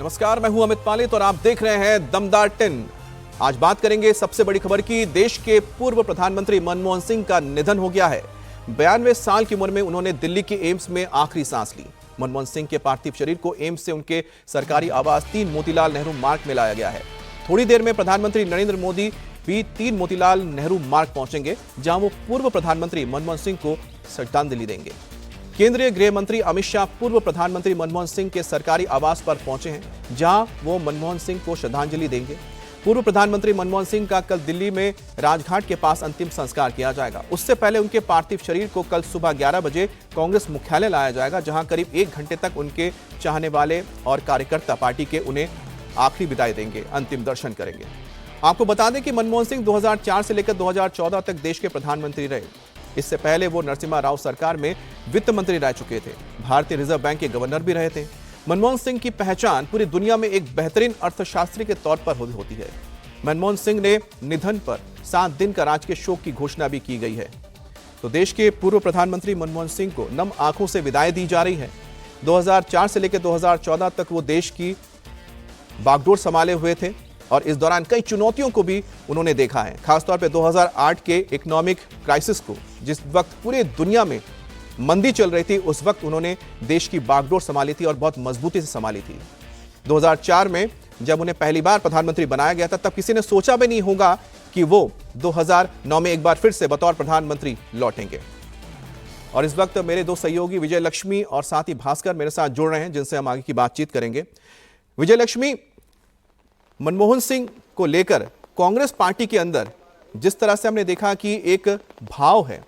नमस्कार, मैं हूं अमित पालित और आप देख रहे हैं दमदार 10। आज बात करेंगे सबसे बड़ी खबर की। देश के पूर्व प्रधानमंत्री मनमोहन सिंह का निधन हो गया है। 92 साल की उम्र में उन्होंने दिल्ली के एम्स में आखिरी सांस ली। मनमोहन सिंह के पार्थिव शरीर को एम्स से उनके सरकारी आवास 3 मोतीलाल नेहरू मार्ग में लाया गया है। थोड़ी देर में प्रधानमंत्री नरेंद्र मोदी भी 3 मोतीलाल नेहरू मार्ग पहुंचेंगे, जहां वो पूर्व प्रधानमंत्री मनमोहन सिंह को श्रद्धांजलि देंगे। केंद्रीय गृह मंत्री अमित शाह पूर्व प्रधानमंत्री मनमोहन सिंह के सरकारी आवास पर पहुंचे हैं, जहां वो मनमोहन सिंह को श्रद्धांजलि देंगे। पूर्व प्रधानमंत्री मनमोहन सिंह का कल दिल्ली में राजघाट के पास अंतिम संस्कार किया जाएगा। उससे पहले उनके पार्थिव शरीर को कल सुबह 11 बजे कांग्रेस मुख्यालय लाया जाएगा, जहां करीब 1 घंटे तक उनके चाहने वाले और कार्यकर्ता पार्टी के उन्हें आखिरी विदाई देंगे, अंतिम दर्शन करेंगे। आपको बता दें कि मनमोहन सिंह 2004 से लेकर 2014 तक देश के प्रधानमंत्री रहे। इससे पहले वो नरसिम्हा राव सरकार में वित्त मंत्री रह चुके थे। भारतीय रिजर्व बैंक के गवर्नर भी रहे थे। मनमोहन सिंह की पहचान पूरी दुनिया में एक बेहतरीन अर्थशास्त्री के तौर पर होती है। मनमोहन सिंह ने निधन पर 7 दिन का राजकीय शोक की घोषणा भी की गई है। तो देश के पूर्व प्रधानमंत्री मनमोहन सिंह को नम आंखों से विदाई दी जा रही है। 2004 से लेकर 2014 तक वो देश की बागडोर संभाले हुए थे और इस दौरान कई चुनौतियों को भी उन्होंने देखा है। खासतौर पे 2008 के इकोनॉमिक क्राइसिस को, जिस वक्त पूरी दुनिया में मंदी चल रही थी, उस वक्त उन्होंने देश की बागडोर संभाली थी और बहुत मजबूती से संभाली थी। 2004 में जब उन्हें पहली बार प्रधानमंत्री बनाया गया था, तब किसी ने सोचा भी नहीं होगा कि वो 2009 में एक बार फिर से बतौर प्रधानमंत्री लौटेंगे। और इस वक्त मेरे 2 सहयोगी विजय लक्ष्मी और साथ ही भास्कर मेरे साथ जुड़ रहे हैं, जिनसे हम आगे की बातचीत करेंगे। विजय लक्ष्मी, मनमोहन सिंह को लेकर कांग्रेस पार्टी के अंदर जिस तरह से हमने देखा कि एक भाव है,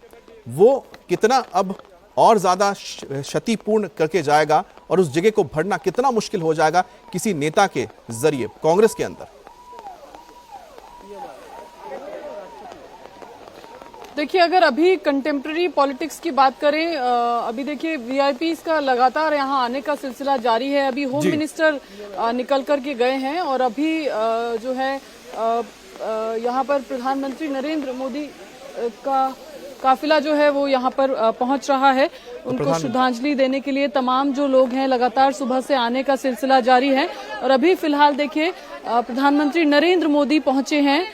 वो कितना अब और ज्यादा क्षतिपूर्ण करके जाएगा और उस जगह को भरना कितना मुश्किल हो जाएगा किसी नेता के जरिए कांग्रेस के अंदर? देखिए, अगर अभी कंटेम्प्रेरी पॉलिटिक्स की बात करें, अभी देखिए वीआईपीज का लगातार यहाँ आने का सिलसिला जारी है। अभी होम मिनिस्टर निकल करके गए हैं और अभी जो है यहाँ पर प्रधानमंत्री नरेंद्र मोदी का काफिला जो है वो यहाँ पर पहुंच रहा है। उनको श्रद्धांजलि देने के लिए तमाम जो लोग हैं लगातार सुबह से आने का सिलसिला जारी है। और अभी फिलहाल देखिए प्रधानमंत्री नरेंद्र मोदी पहुंचे हैं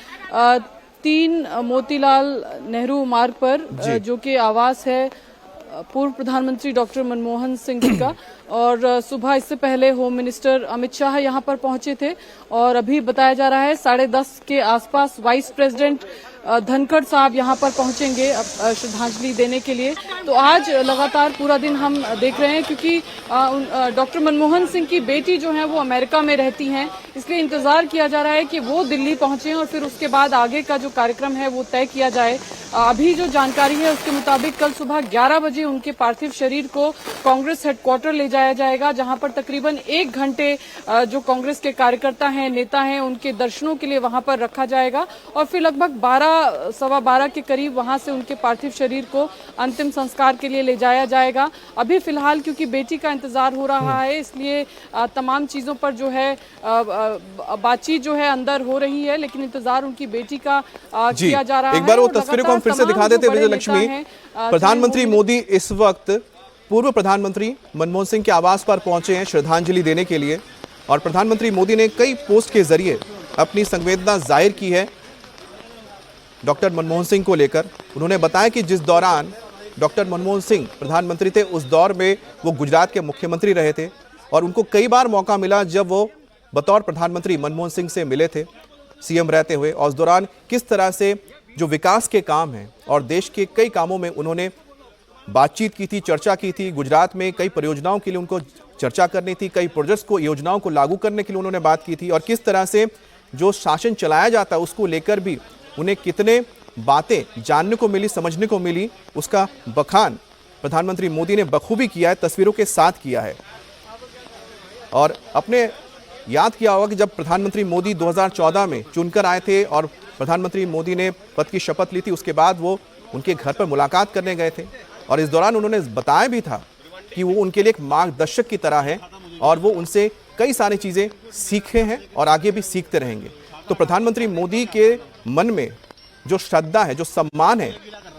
3 मोतीलाल नेहरू मार्ग पर, जो कि आवास है पूर्व प्रधानमंत्री डॉक्टर मनमोहन सिंह जी का। और सुबह इससे पहले होम मिनिस्टर अमित शाह यहां पर पहुंचे थे और अभी बताया जा रहा है 10:30 के आसपास वाइस प्रेसिडेंट धनखड़ साहब यहां पर पहुंचेंगे श्रद्धांजलि देने के लिए। तो आज लगातार पूरा दिन हम देख रहे हैं, क्योंकि डॉक्टर मनमोहन सिंह की बेटी जो है वो अमेरिका में रहती हैं, इसलिए इंतजार किया जा रहा है कि वो दिल्ली पहुंचे और फिर उसके बाद आगे का जो कार्यक्रम है वो तय किया जाए। अभी जो जानकारी है उसके मुताबिक कल सुबह 11 बजे उनके पार्थिव शरीर को कांग्रेस हेडक्वार्टर ले जाया जाएगा, जहां पर तकरीबन 1 घंटे जो कांग्रेस के कार्यकर्ता हैं, नेता हैं, उनके दर्शनों के लिए वहां पर रखा जाएगा। और फिर लगभग 12-12:15 के करीब वहां से उनके पार्थिव शरीर को अंतिम संस्कार के लिए ले जाया जाएगा। अभी फिलहाल क्योंकि बेटी का इंतजार हो रहा है, इसलिए तमाम चीजों पर जो है बातचीत जो है अंदर हो रही है, लेकिन इंतजार उनकी बेटी का किया जा रहा है। एक बार वो तस्वीरें को हम फिर से दिखा देते हैं विजय लक्ष्मी। प्रधानमंत्री मोदी इस वक्त पूर्व प्रधानमंत्री मनमोहन सिंह के आवास पर पहुंचे हैं श्रद्धांजलि देने के लिए। और प्रधानमंत्री मोदी ने कई पोस्ट के जरिए अपनी संवेदना जाहिर की है डॉक्टर मनमोहन सिंह को लेकर। उन्होंने बताया कि जिस दौरान डॉक्टर मनमोहन सिंह प्रधानमंत्री थे, उस दौर में वो गुजरात के मुख्यमंत्री रहे थे और उनको कई बार मौका मिला जब वो बतौर प्रधानमंत्री मनमोहन सिंह से मिले थे सीएम रहते हुए। और उस दौरान किस तरह से जो विकास के काम हैं और देश के कई कामों में उन्होंने बातचीत की थी, चर्चा की थी। गुजरात में कई परियोजनाओं के लिए उनको चर्चा करनी थी, कई प्रोजेक्ट्स को, योजनाओं को लागू करने के लिए उन्होंने बात की थी। और किस तरह से जो शासन चलाया जाता है उसको लेकर भी उन्हें कितने बातें जानने को मिली, समझने को मिली, उसका बखान प्रधानमंत्री मोदी ने बखूबी किया है, तस्वीरों के साथ किया है। और अपने याद किया होगा कि जब प्रधानमंत्री मोदी 2014 में चुनकर आए थे और प्रधानमंत्री मोदी ने पद की शपथ ली थी, उसके बाद वो उनके घर पर मुलाकात करने गए थे और इस दौरान उन्होंने बताया भी था कि वो उनके लिए एक मार्गदर्शक की तरह है और वो उनसे कई सारी चीज़ें सीखे हैं और आगे भी सीखते रहेंगे। तो प्रधानमंत्री मोदी के मन में जो श्रद्धा है, जो सम्मान है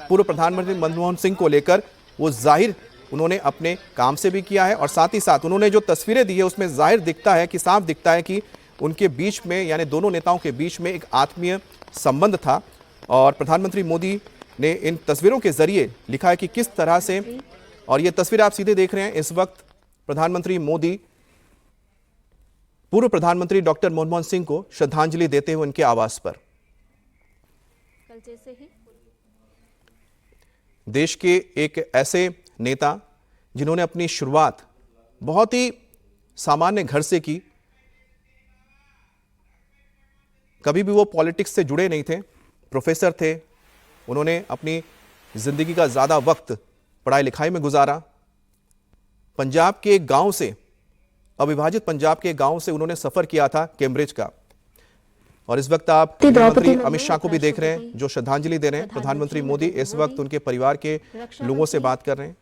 पूर्व प्रधानमंत्री मनमोहन सिंह को लेकर, वो जाहिर उन्होंने अपने काम से भी किया है और साथ ही साथ उन्होंने जो तस्वीरें दी है उसमें जाहिर दिखता है कि साफ दिखता है कि उनके बीच में यानी दोनों नेताओं के बीच में एक आत्मीय संबंध था। और प्रधानमंत्री मोदी ने इन तस्वीरों के जरिए लिखा है कि किस तरह से, और ये तस्वीर आप सीधे देख रहे हैं, इस वक्त प्रधानमंत्री मोदी पूर्व प्रधानमंत्री डॉक्टर मनमोहन सिंह को श्रद्धांजलि देते हुए उनके आवास पर। कल जैसे ही देश के एक ऐसे नेता जिन्होंने अपनी शुरुआत बहुत ही सामान्य घर से की, कभी भी वो पॉलिटिक्स से जुड़े नहीं थे, प्रोफेसर थे, उन्होंने अपनी जिंदगी का ज्यादा वक्त पढ़ाई लिखाई में गुजारा। पंजाब के एक गांव से, अविभाजित पंजाब के एक गांव से उन्होंने सफर किया था कैम्ब्रिज का। और इस वक्त आप गृहमंत्री अमित शाह को भी देख रहे हैं जो श्रद्धांजलि दे रहे हैं। प्रधानमंत्री मोदी इस वक्त उनके परिवार के लोगों से बात कर रहे हैं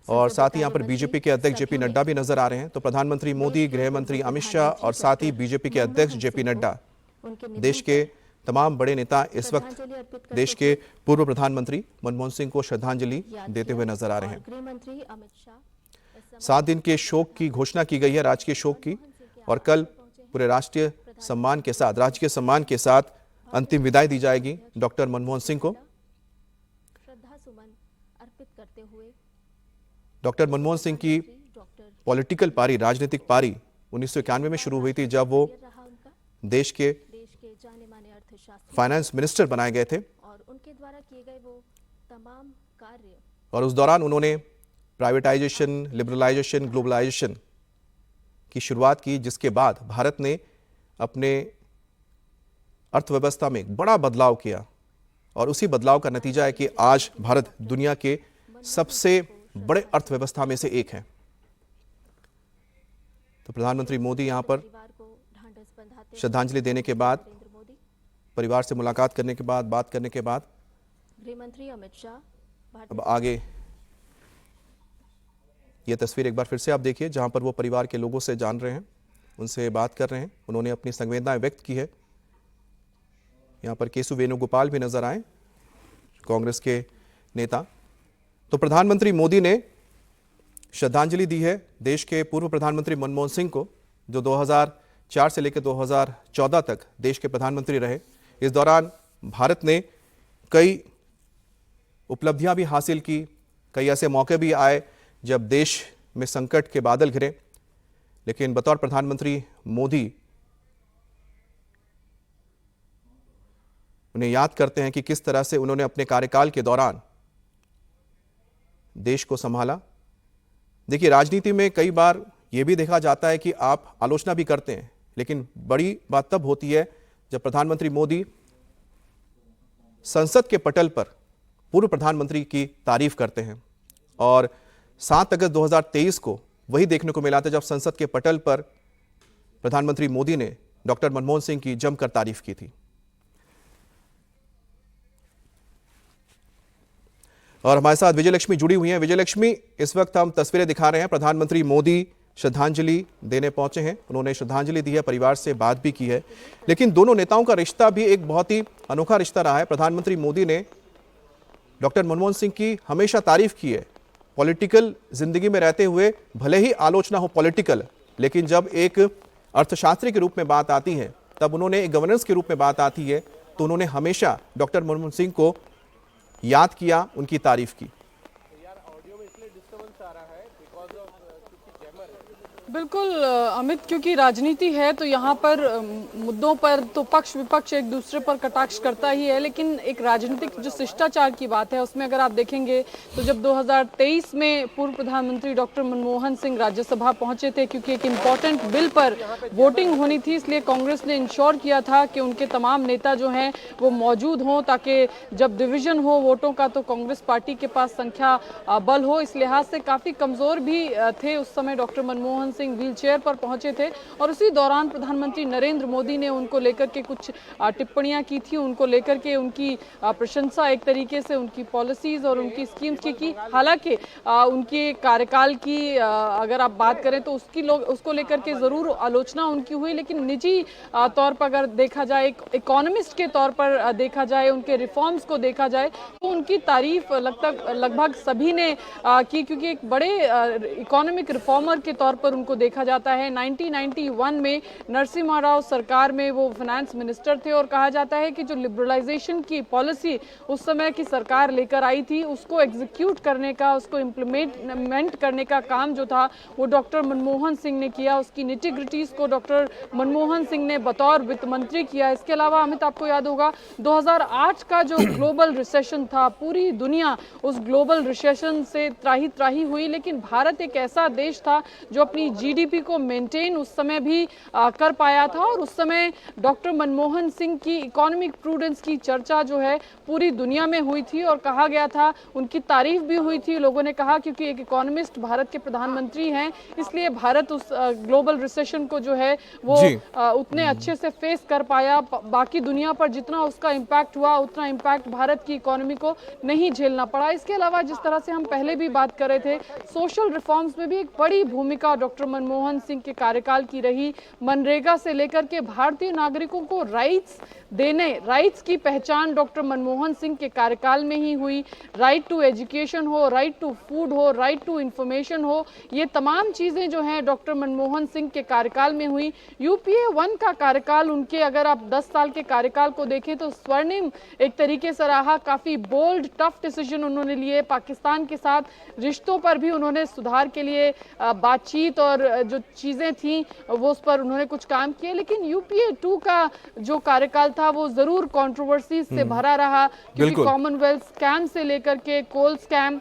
और साथ ही यहां पर बीजेपी के अध्यक्ष जेपी नड्डा भी नजर आ रहे हैं। तो प्रधानमंत्री मोदी, गृहमंत्री अमित शाह और साथ ही बीजेपी के अध्यक्ष जेपी नड्डा, देश के तमाम बड़े नेता इस वक्त देश के पूर्व प्रधानमंत्री मनमोहन सिंह को श्रद्धांजलि देते हुए नजर आ रहे हैं। गृहमंत्री अमित शाह 7 दिन के शोक की घोषणा की गई है, राजकीय शोक की, और कल पूरे राष्ट्रीय सम्मान के साथ, राजकीय सम्मान के साथ अंतिम विदाई दी जाएगी डॉक्टर मनमोहन सिंह को। श्रद्धा सुमन अर्पित करते हुए डॉक्टर मनमोहन सिंह की पॉलिटिकल पारी, राजनीतिक पारी 1991 में शुरू हुई थी जब वो रहा उनका देश के जाने माने अर्थशास्त्री फाइनेंस मिनिस्टर बनाए गए थे और उनके द्वारा किए गए वो तमाम कार्य और उस दौरान उन्होंने प्राइवेटाइजेशन, लिबरलाइजेशन, ग्लोबलाइजेशन की शुरुआत की, जिसके बाद भारत ने अपने अर्थव्यवस्था में एक बड़ा बदलाव किया और उसी बदलाव का नतीजा है कि आज भारत दुनिया के सबसे बड़े अर्थव्यवस्था में से एक है। तो प्रधानमंत्री मोदी यहां पर परिवार को ढांढस बंधाते श्रद्धांजलि देने के बाद, नरेंद्र मोदी, परिवार से मुलाकात करने के बाद, बात करने के बाद गृहमंत्री अमित शाह, भारतीय अब आगे ये तस्वीर एक बार फिर से आप देखिए जहां पर वो परिवार के लोगों से जान रहे हैं, उनसे बात कर रहे हैं, उन्होंने अपनी संवेदनाएं व्यक्त की है। यहां पर केसु वेणुगोपाल भी नजर आए, कांग्रेस के नेता। तो प्रधानमंत्री मोदी ने श्रद्धांजलि दी है देश के पूर्व प्रधानमंत्री मनमोहन सिंह को, जो 2004 से लेकर 2014 तक देश के प्रधानमंत्री रहे। इस दौरान भारत ने कई उपलब्धियां भी हासिल की, कई ऐसे मौके भी आए जब देश में संकट के बादल घिरे, लेकिन बतौर प्रधानमंत्री मोदी उन्हें याद करते हैं कि किस तरह से उन्होंने अपने कार्यकाल के दौरान देश को संभाला। देखिए, राजनीति में कई बार यह भी देखा जाता है कि आप आलोचना भी करते हैं, लेकिन बड़ी बात तब होती है जब प्रधानमंत्री मोदी संसद के पटल पर पूर्व प्रधानमंत्री की तारीफ करते हैं। और 7 अगस्त 2023 को वही देखने को मिला था जब संसद के पटल पर प्रधानमंत्री मोदी ने डॉक्टर मनमोहन सिंह की जमकर तारीफ की थी। और हमारे साथ विजयलक्ष्मी जुड़ी हुई हैं। विजयलक्ष्मी, इस वक्त हम तस्वीरें दिखा रहे हैं, प्रधानमंत्री मोदी श्रद्धांजलि देने पहुंचे हैं, उन्होंने श्रद्धांजलि दी है, परिवार से बात भी की है, लेकिन दोनों नेताओं का रिश्ता भी एक बहुत ही अनोखा रिश्ता रहा है। प्रधानमंत्री मोदी ने डॉक्टर मनमोहन सिंह की हमेशा तारीफ की है, पॉलिटिकल जिंदगी में रहते हुए भले ही आलोचना हो पॉलिटिकल, लेकिन जब एक अर्थशास्त्री के रूप में बात आती है, तब उन्होंने एक गवर्नेंस के रूप में बात आती है, तो उन्होंने हमेशा डॉक्टर मनमोहन सिंह को याद किया, उनकी तारीफ की। बिल्कुल अमित, क्योंकि राजनीति है तो यहाँ पर मुद्दों पर तो पक्ष विपक्ष एक दूसरे पर कटाक्ष करता ही है, लेकिन एक राजनीतिक जो शिष्टाचार की बात है उसमें अगर आप देखेंगे तो जब 2023 में पूर्व प्रधानमंत्री डॉक्टर मनमोहन सिंह राज्यसभा पहुंचे थे, क्योंकि एक इम्पॉर्टेंट बिल पर वोटिंग होनी थी, इसलिए कांग्रेस ने इंश्योर किया था कि उनके तमाम नेता जो हैं वो मौजूद हों, ताकि जब डिवीजन हो वोटों का तो कांग्रेस पार्टी के पास संख्या बल हो। इस लिहाज से काफ़ी कमज़ोर भी थे उस समय डॉक्टर मनमोहन सिंह व्हीलचेयर पर पहुंचे थे और उसी दौरान प्रधानमंत्री नरेंद्र मोदी ने उनको लेकर के कुछ टिप्पणियां की थी, उनको लेकर के उनकी प्रशंसा एक तरीके से उनकी पॉलिसीज और उनकी स्कीम्स की। हालांकि उनके कार्यकाल की अगर आप बात करें तो उसको लेकर के जरूर आलोचना उनकी हुई, लेकिन निजी तौर पर अगर देखा जाए, एक इकोनॉमिस्ट के तौर पर देखा जाए, उनके रिफॉर्म्स को देखा जाए तो उनकी तारीफ लगभग सभी ने की, क्योंकि एक बड़े इकोनॉमिक रिफॉर्मर के तौर पर उनको देखा जाता है। 1991 में नरसिम्हा राव सरकार में वो फाइनेंस मिनिस्टर थे और कहा जाता है कि जो लिबरलाइजेशन की पॉलिसी उस समय की सरकार लेकर आई थी उसको एग्जीक्यूट करने का, उसको इम्प्लीमेंट करने का काम जो था वो डॉक्टर मनमोहन सिंह ने किया। उसकी निटिग्रिटीज को डॉक्टर मनमोहन सिंह ने बतौर वित्त मंत्री किया। इसके अलावा अमित, आपको याद होगा 2008 का जो ग्लोबल रिसेशन था, पूरी दुनिया उस ग्लोबल रिसेशन से त्राही हुई, लेकिन भारत एक ऐसा देश था जो अपनी जीडीपी को मेंटेन उस समय भी कर पाया था। और उस समय डॉक्टर मनमोहन सिंह की इकोनॉमिक प्रूडेंस की चर्चा जो है पूरी दुनिया में हुई थी और कहा गया था, उनकी तारीफ भी हुई थी। लोगों ने कहा क्योंकि एक इकोनॉमिस्ट भारत के प्रधानमंत्री हैं, इसलिए भारत उस ग्लोबल रिसेशन को जो है वो उतने अच्छे से फेस कर पाया। बाकी दुनिया पर जितना उसका इम्पैक्ट हुआ उतना इम्पैक्ट भारत की इकोनॉमी को नहीं झेलना पड़ा। इसके अलावा जिस तरह से हम पहले भी बात कर रहे थे, सोशल रिफॉर्म्स में भी एक बड़ी भूमिका डॉक्टर मनमोहन सिंह के कार्यकाल की रही। मनरेगा से लेकर के भारतीय नागरिकों को राइट्स की पहचान डॉक्टर मनमोहन सिंह के कार्यकाल में ही हुई। राइट टू एजुकेशन हो, राइट टू फूड हो, राइट टू इंफॉर्मेशन हो, ये तमाम चीजें जो हैं डॉक्टर मनमोहन सिंह के कार्यकाल में हुई। यूपीए 1 का कार्यकाल उनके, अगर आप 10 साल के कार्यकाल को देखें तो स्वर्णिम एक तरीके से रहा। काफी बोल्ड, टफ डिसीजन उन्होंने लिए। पाकिस्तान के साथ रिश्तों पर भी उन्होंने सुधार के लिए बातचीत और जो चीजें थी वो उस पर उन्होंने कुछ काम किए। लेकिन यूपीए 2 का जो कार्यकाल था वो जरूर कंट्रोवर्सी से भरा रहा, क्योंकि कॉमनवेल्थ स्कैम से लेकर के कोल स्कैम,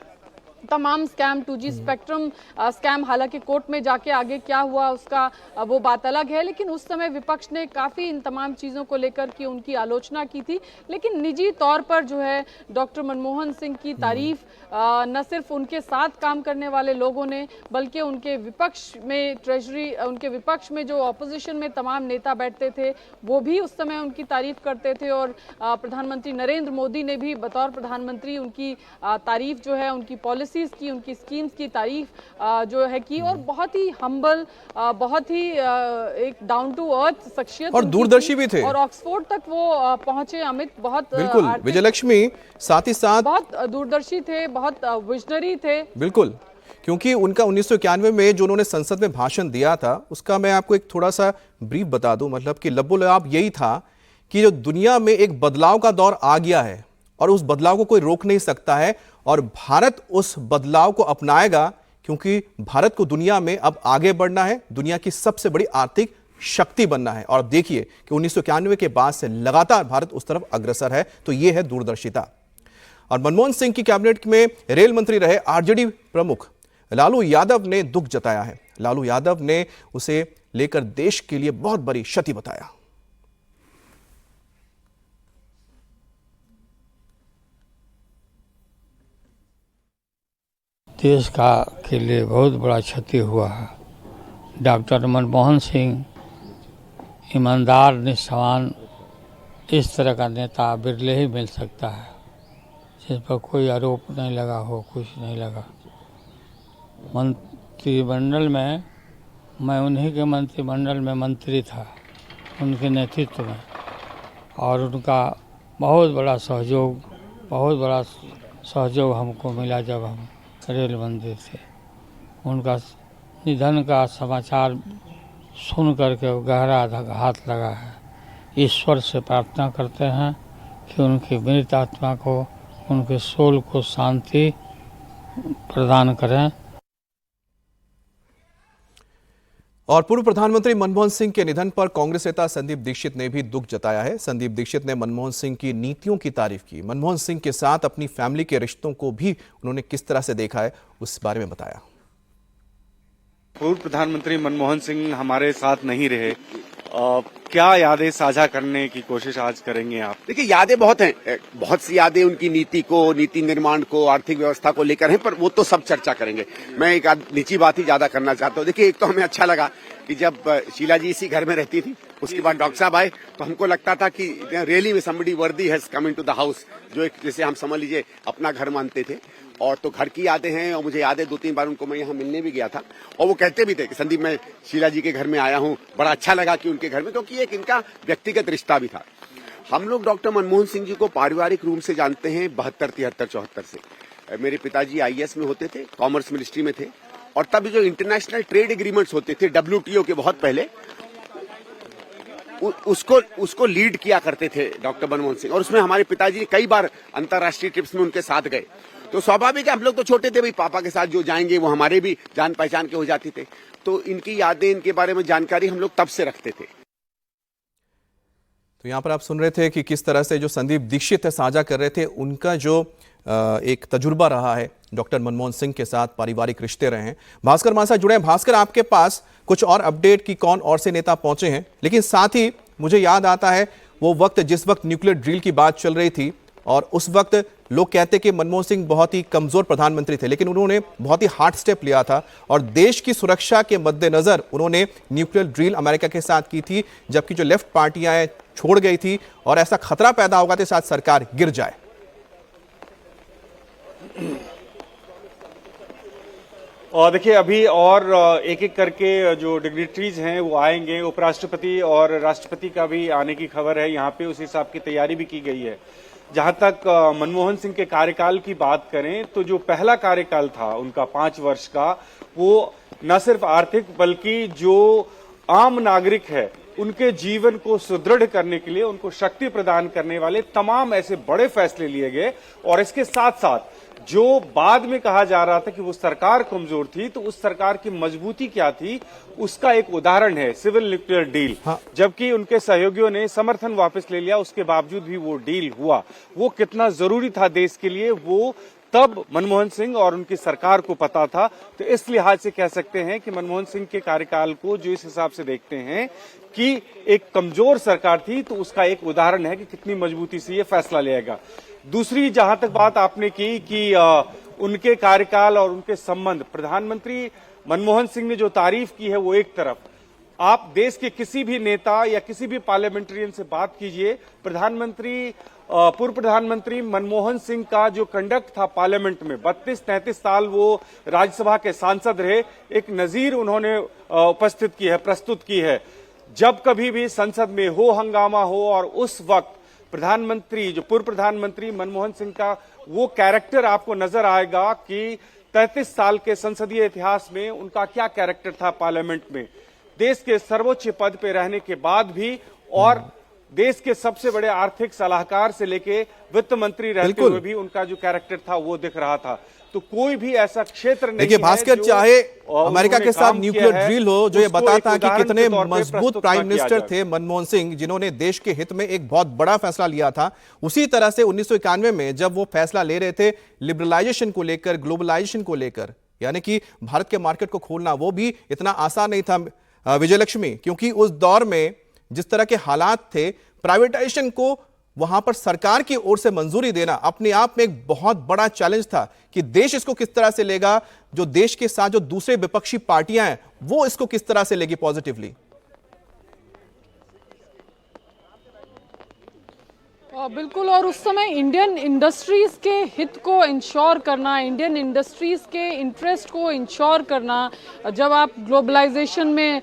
तमाम स्कैम, 2G स्पेक्ट्रम स्कैम, हालांकि कोर्ट में जाके आगे क्या हुआ उसका वो बात अलग है, लेकिन उस समय विपक्ष ने काफ़ी इन तमाम चीज़ों को लेकर के उनकी आलोचना की थी। लेकिन निजी तौर पर जो है डॉक्टर मनमोहन सिंह की तारीफ न सिर्फ उनके साथ काम करने वाले लोगों ने, बल्कि उनके विपक्ष में उनके विपक्ष में जो ऑपोजिशन में तमाम नेता बैठते थे वो भी उस समय उनकी तारीफ करते थे। और प्रधानमंत्री नरेंद्र मोदी ने भी बतौर प्रधानमंत्री उनकी तारीफ जो है, उनकी पॉलिसीज की, उनकी स्कीम्स की तारीफ जो है की, और बहुत ही हम्बल, बहुत ही एक डाउन टू अर्थ शख्सियत और दूरदर्शी भी थे। और ऑक्सफोर्ड तक वो पहुंचे अमित, बहुत बिल्कुल विजयलक्ष्मी, साथ ही साथ बहुत दूरदर्शी थे, बहुत विजनरी थे। बिल्कुल, क्योंकि उनका 1991 में जो उन्होंने संसद में भाषण दिया था उसका मैं आपको एक थोड़ा सा ब्रीफ बता दूं। मतलब कि लब्बो-लबाब यही था कि जो दुनिया में एक बदलाव का दौर आ गया है और उस बदलाव को कोई रोक नहीं सकता है, और भारत उस बदलाव को अपनाएगा, क्योंकि भारत को दुनिया में अब आगे बढ़ना है, दुनिया की सबसे बड़ी आर्थिक शक्ति बनना है। और देखिए कि 1991 के बाद से लगातार भारत उस तरफ अग्रसर है। तो यह है दूरदर्शिता। और मनमोहन सिंह की कैबिनेट में रेल मंत्री रहे आरजेडी प्रमुख लालू यादव ने दुख जताया है। लालू यादव ने उसे लेकर देश के लिए बहुत बड़ी क्षति बताया। देश के लिए बहुत बड़ा क्षति हुआ है। डॉक्टर मनमोहन सिंह ईमानदार, निष्ठावान, इस तरह का नेता बिरले ही मिल सकता है जिस पर कोई आरोप नहीं लगा हो, कुछ नहीं लगा। मंत्रिमंडल में मैं उन्हीं के मंत्रिमंडल में मंत्री था, उनके नेतृत्व में, और उनका बहुत बड़ा सहयोग हमको मिला जब हम रेल मंत्री थे। उनका निधन का समाचार सुन करके गहरा आघात लगा है। ईश्वर से प्रार्थना करते हैं कि उनकी मृत आत्मा को, उनके सोल को शांति प्रदान करें। और पूर्व प्रधानमंत्री मनमोहन सिंह के निधन पर कांग्रेस नेता संदीप दीक्षित ने भी दुख जताया है। संदीप दीक्षित ने मनमोहन सिंह की नीतियों की तारीफ की। मनमोहन सिंह के साथ अपनी फैमिली के रिश्तों को भी उन्होंने किस तरह से देखा है उस बारे में बताया। पूर्व प्रधानमंत्री मनमोहन सिंह हमारे साथ नहीं रहे क्या यादें साझा करने की कोशिश आज करेंगे आप? देखिए, यादें बहुत हैं, बहुत सी यादें उनकी नीति निर्माण को, आर्थिक व्यवस्था को लेकर हैं, पर वो तो सब चर्चा करेंगे। मैं एक निजी बात ही ज्यादा करना चाहता हूँ। देखिए, एक तो हमें अच्छा लगा कि जब शीला जी इसी घर में रहती थी, उसके बाद डॉक्टर साहब आए, तो हमको लगता था कि रियली में समबडी वर्दी has come into the house, जो एक जैसे हम समझ लीजिए अपना घर मानते थे। और तो घर की यादें हैं, और मुझे याद है 2-3 बार उनको मैं यहाँ मिलने भी गया था, और वो कहते भी थे कि संदीप, मैं शीला जी के घर में आया हूँ, बड़ा अच्छा लगा कि उनके घर में, क्योंकि एक इनका व्यक्तिगत रिश्ता भी था। हम लोग डॉक्टर मनमोहन सिंह जी को पारिवारिक रूप से जानते हैं 72, 73, 74 से। मेरे पिताजी IAS में होते थे, कॉमर्स मिनिस्ट्री में थे, और तब जो इंटरनेशनल ट्रेड एग्रीमेंट्स होते थे WTO के बहुत पहले, उसको लीड किया करते थे डॉक्टर मनमोहन सिंह, और उसमें हमारे पिताजी कई बार अंतर्राष्ट्रीय ट्रिप्स में उनके साथ गए। तो स्वाभाविक है, हम लोग तो छोटे थे भाई, पापा के साथ जो जाएंगे वो हमारे भी जान पहचान के हो जाते थे। तो इनकी यादें, इनके बारे में जानकारी हम लोग तब से रखते थे। तो यहाँ पर आप सुन रहे थे कि किस तरह से जो संदीप दीक्षित है साझा कर रहे थे, उनका जो एक तजुर्बा रहा है डॉक्टर मनमोहन सिंह के साथ, पारिवारिक रिश्ते रहे हैं। भास्कर मासा जुड़े हैं। भास्कर, आपके पास कुछ और अपडेट कि कौन और से नेता पहुंचे हैं, लेकिन साथ ही मुझे याद आता है वो वक्त जिस वक्त न्यूक्लियर ड्रिल की बात चल रही थी, और उस वक्त लोग कहते कि मनमोहन सिंह बहुत ही कमजोर प्रधानमंत्री थे, लेकिन उन्होंने बहुत ही हार्ड स्टेप लिया था और देश की सुरक्षा के मद्देनजर उन्होंने न्यूक्लियर ड्रिल अमेरिका के साथ की थी, जबकि जो लेफ्ट पार्टियां हैं छोड़ गई थी, और ऐसा खतरा पैदा होगा कि शायद सरकार गिर जाए। और देखिए, अभी और एक एक करके जो डिग्निटरीज हैं वो आएंगे। उपराष्ट्रपति और राष्ट्रपति का भी आने की खबर है यहाँ पे, उस हिसाब की तैयारी भी की गई है। जहां तक मनमोहन सिंह के कार्यकाल की बात करें, तो जो पहला कार्यकाल था उनका 5 वर्ष का, वो न सिर्फ आर्थिक बल्कि जो आम नागरिक है उनके जीवन को सुदृढ़ करने के लिए, उनको शक्ति प्रदान करने वाले तमाम ऐसे बड़े फैसले लिए गए। और इसके साथ साथ जो बाद में कहा जा रहा था कि वो सरकार कमजोर थी, तो उस सरकार की मजबूती क्या थी उसका एक उदाहरण है सिविल न्यूक्लियर डील। जबकि उनके सहयोगियों ने समर्थन वापस ले लिया, उसके बावजूद भी वो डील हुआ। वो कितना जरूरी था देश के लिए, वो तब मनमोहन सिंह और उनकी सरकार को पता था। तो इस लिहाज से कह सकते हैं कि मनमोहन सिंह के कार्यकाल को जो इस हिसाब से देखते हैं कि एक कमजोर सरकार थी, तो उसका एक उदाहरण है कि कितनी मजबूती से ये फैसला लिएगा। दूसरी जहां तक बात आपने की कि उनके कार्यकाल और उनके संबंध, प्रधानमंत्री मनमोहन सिंह ने जो तारीफ की है वो एक तरफ, आप देश के किसी भी नेता या किसी भी पार्लियामेंट्रियन से बात कीजिए, पूर्व प्रधानमंत्री मनमोहन सिंह का जो कंडक्ट था पार्लियामेंट में, 32-33 साल वो राज्यसभा के सांसद रहे, एक नजीर उन्होंने प्रस्तुत की है। जब कभी भी संसद में हो हंगामा हो, और उस वक्त पूर्व प्रधानमंत्री मनमोहन सिंह का वो कैरेक्टर आपको नजर आएगा कि 33 साल के संसदीय इतिहास में उनका क्या कैरेक्टर था पार्लियामेंट में, देश के सर्वोच्च पद पे रहने के बाद भी, और देश के सबसे बड़े आर्थिक सलाहकार से लेके वित्त मंत्री रहते हुए भी उनका जो कैरेक्टर था वो दिख रहा था। तो कोई भी ऐसा क्षेत्र नहीं, देखिए भास्कर, चाहे अमेरिका के साथ न्यूक्लियर ड्रिल हो, जो ये बताता है कि कितने मजबूत प्राइम मिनिस्टर थे मनमोहन सिंह, जिन्होंने देश के हित में एक बहुत बड़ा फैसला लिया था। उसी तरह से 1991 में जब वो फैसला ले रहे थे लिबरलाइजेशन को लेकर, ग्लोबलाइजेशन को लेकर, यानी कि भारत के मार्केट को खोलना, वो भी इतना आसान नहीं था विजयलक्ष्मी, क्योंकि उस दौर में जिस तरह के हालात थे, प्राइवेटाइजेशन को वहां पर सरकार की ओर से मंजूरी देना अपने आप में एक बहुत बड़ा चैलेंज था कि देश इसको किस तरह से लेगा, जो देश के साथ जो दूसरे विपक्षी पार्टियां हैं वो इसको किस तरह से लेगी पॉजिटिवली। बिल्कुल, और उस समय इंडियन इंडस्ट्रीज के हित को इंश्योर करना, इंडियन इंडस्ट्रीज के इंटरेस्ट को इंश्योर करना, जब आप ग्लोबलाइजेशन में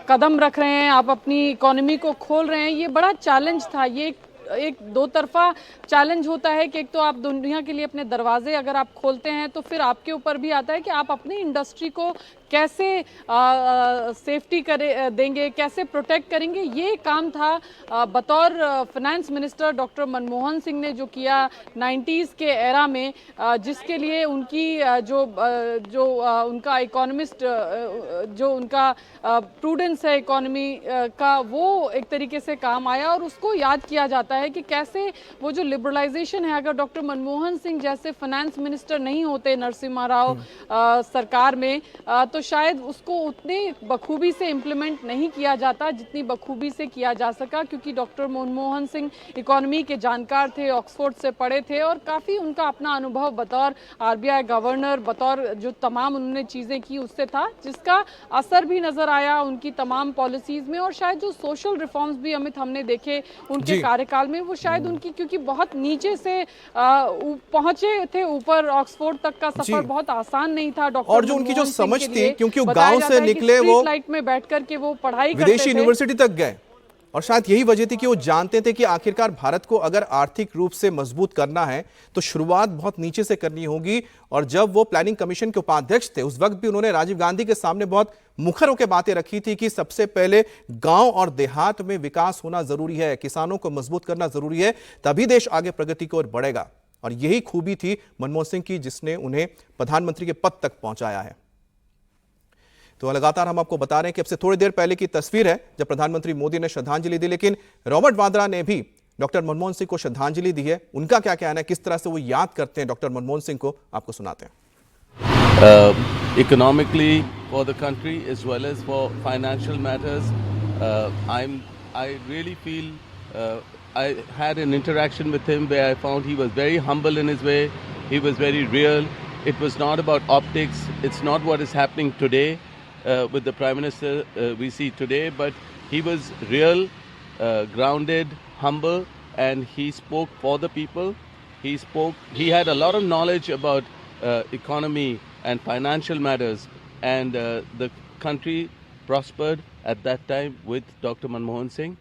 कदम रख रहे हैं, आप अपनी इकोनॉमी को खोल रहे हैं, ये बड़ा चैलेंज था। ये एक दो तरफा चैलेंज होता है कि एक तो आप दुनिया के लिए अपने दरवाजे अगर आप खोलते हैं, तो फिर आपके ऊपर भी आता है कि आप अपनी इंडस्ट्री को कैसे सेफ्टी देंगे, कैसे प्रोटेक्ट करेंगे। ये काम था बतौर finance minister doctor Manmohan Singh ने जो किया 90s के एरा में, जिसके लिए उनकी जो उनका इकोनॉमिस्ट, जो उनका प्रूडेंस है इकोनॉमी का, वो एक तरीके से काम आया और उसको याद किया जाता है। जाता है कि कैसे वो जो लिबरलाइजेशन है, अगर डॉक्टर मनमोहन सिंह जैसे फाइनेंस मिनिस्टर नहीं होते नरसिम्हा राव सरकार में, तो शायद उसको उतनी बखूबी से इम्प्लीमेंट नहीं किया जाता जितनी बखूबी से किया जा सका, क्योंकि डॉक्टर मनमोहन सिंह इकोनॉमी के जानकार थे, ऑक्सफोर्ड से पढ़े थे और काफ़ी उनका अपना अनुभव बतौर आरबीआई गवर्नर, बतौर जो तमाम उन्होंने चीज़ें की उससे था, जिसका असर भी नजर आया उनकी तमाम पॉलिसीज में। और शायद जो सोशल रिफॉर्म्स भी अमित हमने देखे उनके कार्यकाल में, वो शायद उनकी, क्योंकि बहुत नीचे से पहुंचे थे ऊपर, ऑक्सफोर्ड तक का सफर बहुत आसान नहीं था डॉक्टर, और जो उनकी जो समझ थी, क्योंकि वो गांव से निकले, वो लाइट में बैठ करके वो पढ़ाई विदेशी यूनिवर्सिटी तक गए, और शायद यही वजह थी कि वो जानते थे कि आखिरकार भारत को अगर आर्थिक रूप से मजबूत करना है तो शुरुआत बहुत नीचे से करनी होगी। और जब वो प्लानिंग कमीशन के उपाध्यक्ष थे, उस वक्त भी उन्होंने राजीव गांधी के सामने बहुत मुखर होकर बातें रखी थी कि सबसे पहले गांव और देहात में विकास होना जरूरी है, किसानों को मजबूत करना जरूरी है, तभी देश आगे प्रगति की ओर बढ़ेगा। और यही खूबी थी मनमोहन सिंह की, जिसने उन्हें प्रधानमंत्री के पद तक पहुंचाया है। तो लगातार हम आपको बता रहे हैं कि अब से थोड़ी देर पहले की तस्वीर है जब प्रधानमंत्री मोदी ने श्रद्धांजलि दी, लेकिन रॉबर्ट वाड्रा ने भी डॉक्टर मनमोहन सिंह को श्रद्धांजलि दी है। उनका क्या कहना है, किस तरह से वो याद करते हैं डॉक्टर मनमोहन सिंह को, आपको सुनाते हैं। Economically for the country as well as for financial matters, I really feel I had an interaction with him where I found he was very humble in his way. He was very real. It was not about optics. It's not what is happening today with the Prime Minister we see today, but he was real, grounded, humble, and he spoke for the people. He had a lot of knowledge about economy and financial matters, and the country prospered at that time with Dr. Manmohan Singh.